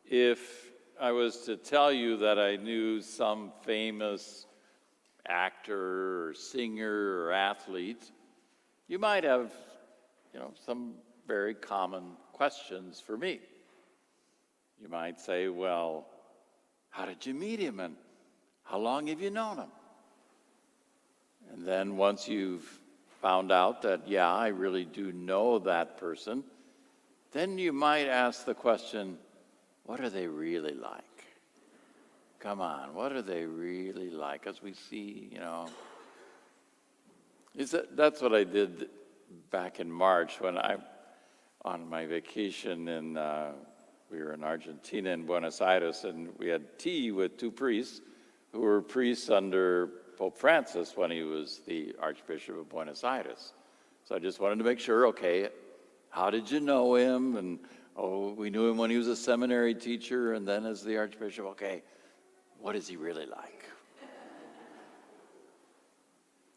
If I was to tell you that I knew some famous actor or singer or athlete, you might have, some very common questions for me. You might say, well, how did you meet him and how long have you known him? And then once you've found out that, yeah, I really do know that person, then you might ask the question, what are they really like? Come on, what are they really like? As we see, that's what I did back in March when on my vacation we were in Argentina, in Buenos Aires, and we had tea with two priests who were priests under Pope Francis when he was the Archbishop of Buenos Aires. So I just wanted to make sure, okay, how did you know him? And, we knew him when he was a seminary teacher and then as the Archbishop. Okay, what is he really like?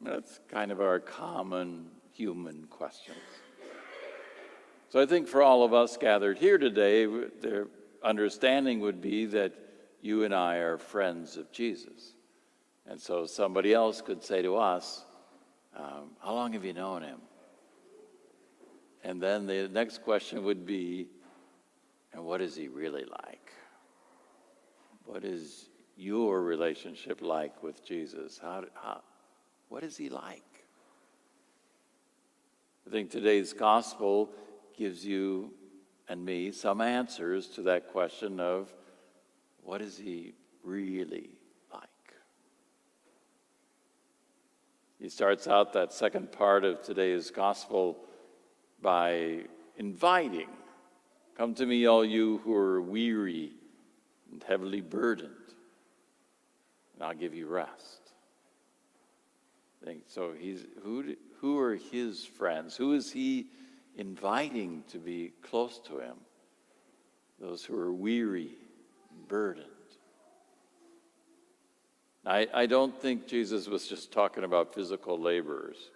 That's kind of our common human questions. So I think for all of us gathered here today, the understanding would be that you and I are friends of Jesus. And so somebody else could say to us, how long have you known him? And then the next question would be, and what is he really like? What is your relationship like with Jesus? What is he like? I think today's gospel gives you and me some answers to that question of what is he really like? He starts out that second part of today's gospel by inviting, come to me, all you who are weary and heavily burdened, and I'll give you rest. So who are his friends? Who is he inviting to be close to him? Those who are weary, burdened. I don't think Jesus was just talking about physical laborers.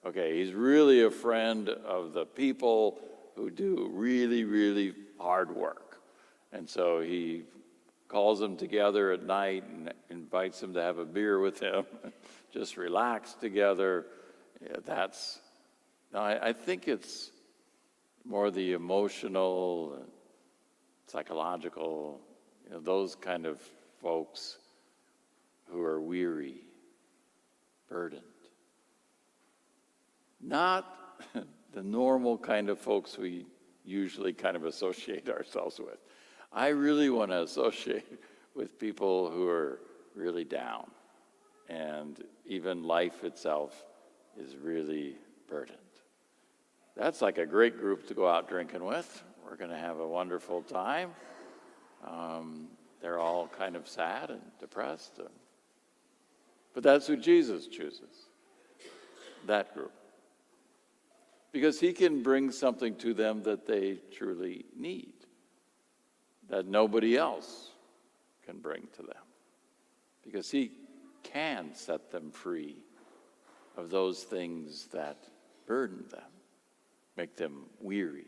Okay, he's really a friend of the people who do really, really hard work. And so he calls them together at night and invites them to have a beer with him, just relax together. Yeah, I think it's more the emotional, psychological, those kind of folks who are weary, burdened. Not the normal kind of folks we usually kind of associate ourselves with. I really want to associate with people who are really down, and even life itself is really burdened. That's like a great group to go out drinking with. We're going to have a wonderful time. They're all kind of sad and depressed. But that's who Jesus chooses, that group. Because he can bring something to them that they truly need, that nobody else can bring to them. Because he can set them free of those things that burden them, make them weary.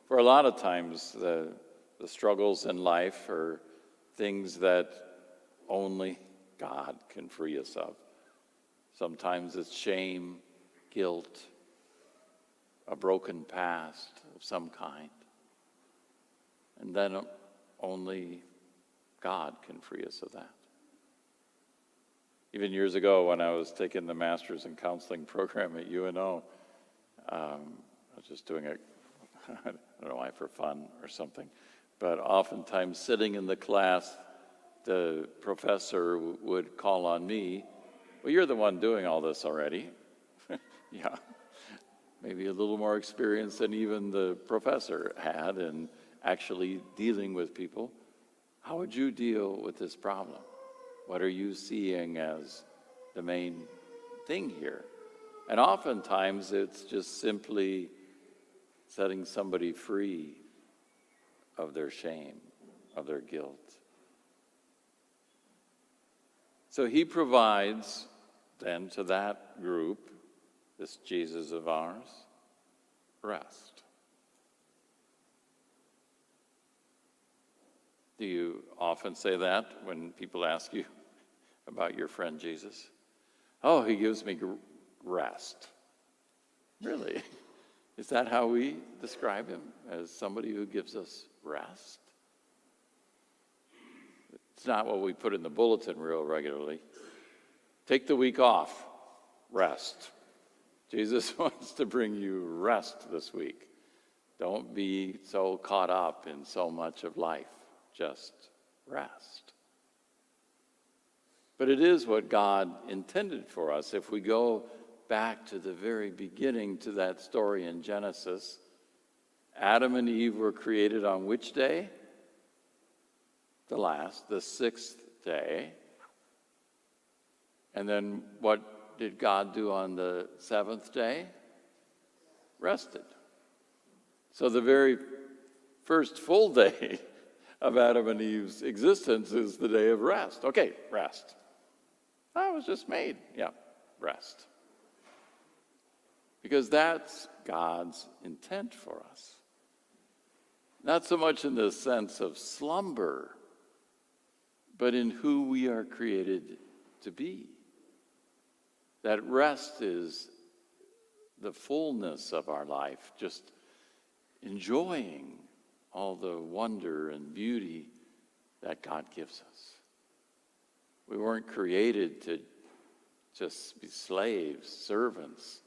For a lot of times, the struggles in life are things that only God can free us of. Sometimes it's shame, guilt, a broken past of some kind. And then only God can free us of that. Even years ago when I was taking the Master's in Counseling program at UNO, I was just doing it, I don't know why, for fun or something. But oftentimes sitting in the class, the professor would call on me, well, you're the one doing all this already. Yeah, maybe a little more experience than even the professor had in actually dealing with people. How would you deal with this problem? What are you seeing as the main thing here? And oftentimes it's just simply setting somebody free of their shame, of their guilt. So he provides then to that group, this Jesus of ours, rest. Do you often say that when people ask you about your friend Jesus? Oh, he gives me rest. Really? Is that how we describe him? As somebody who gives us rest? It's not what we put in the bulletin real regularly. Take the week off. Rest. Jesus wants to bring you rest this week. Don't be so caught up in so much of life. Just rest. But it is what God intended for us. If we go back to the very beginning, to that story in Genesis, Adam and Eve were created on which day? The sixth day. And then what did God do on the seventh day? Rested. So the very first full day of Adam and Eve's existence is the day of rest. Okay, rest. I was just made. Yeah, rest. Because that's God's intent for us. Not so much in the sense of slumber, but in who we are created to be. That rest is the fullness of our life, just enjoying all the wonder and beauty that God gives us. We weren't created to just be slaves, servants,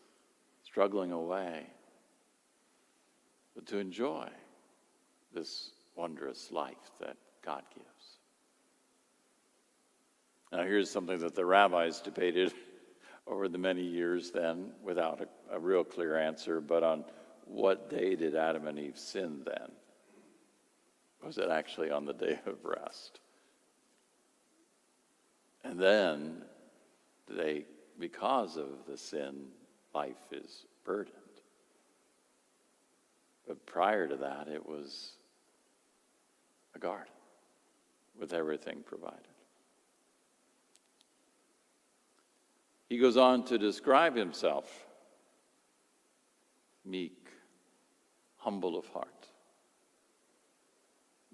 struggling away, but to enjoy this wondrous life that God gives. Now here's something that the rabbis debated over the many years then, without a real clear answer, but on what day did Adam and Eve sin then? Was it actually on the day of rest? And then because of the sin, life is burdened. But prior to that, it was a garden with everything provided. He goes on to describe himself meek, humble of heart.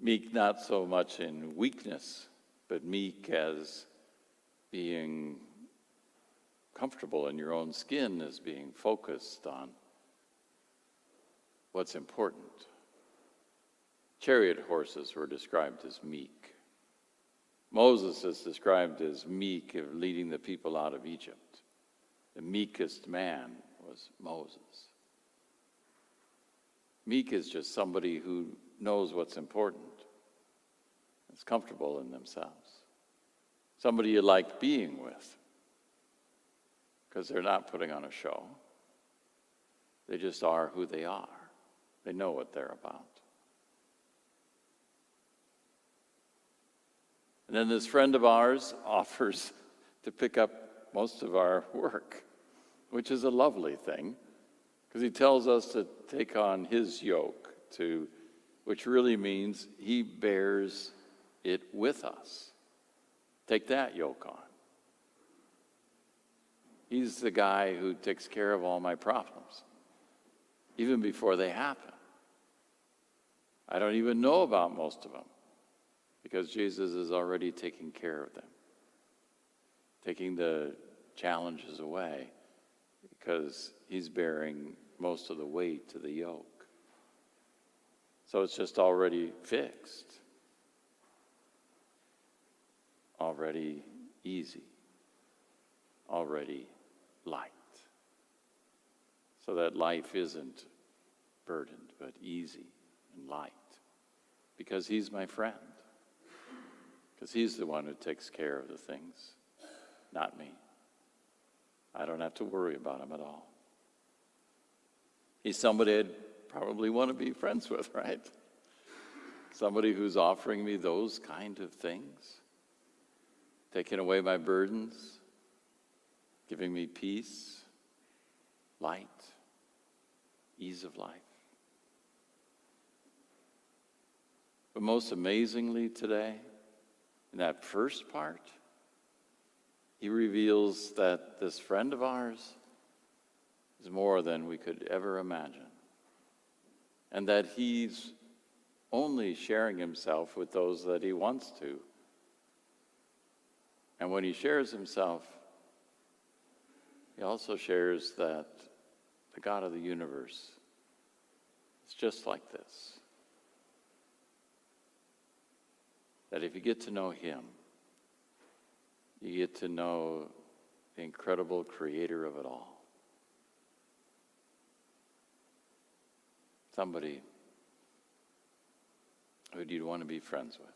Meek not so much in weakness, but meek as being comfortable in your own skin, as being focused on what's important. Chariot horses were described as meek. Moses is described as meek of leading the people out of Egypt. The meekest man was Moses. Meek is just somebody who knows what's important, is comfortable in themselves. Somebody you like being with, because they're not putting on a show. They just are who they are. They know what they're about. And then this friend of ours offers to pick up most of our work, which is a lovely thing, because he tells us to take on his yoke, which really means he bears it with us. Take that yoke on. He's the guy who takes care of all my problems, even before they happen. I don't even know about most of them, because Jesus is already taking care of them, taking the challenges away, because he's bearing most of the weight to the yoke. So it's just already fixed, already easy, already light. So that life isn't burdened, but easy and light, because he's my friend. Because he's the one who takes care of the things, not me. I don't have to worry about him at all. He's somebody I'd probably want to be friends with, right? Somebody who's offering me those kind of things, taking away my burdens, giving me peace, light, ease of life. But most amazingly today, in that first part, he reveals that this friend of ours is more than we could ever imagine, and that he's only sharing himself with those that he wants to. And when he shares himself, he also shares that the God of the universe is just like this. That if you get to know him, you get to know the incredible creator of it all. Somebody who you'd want to be friends with.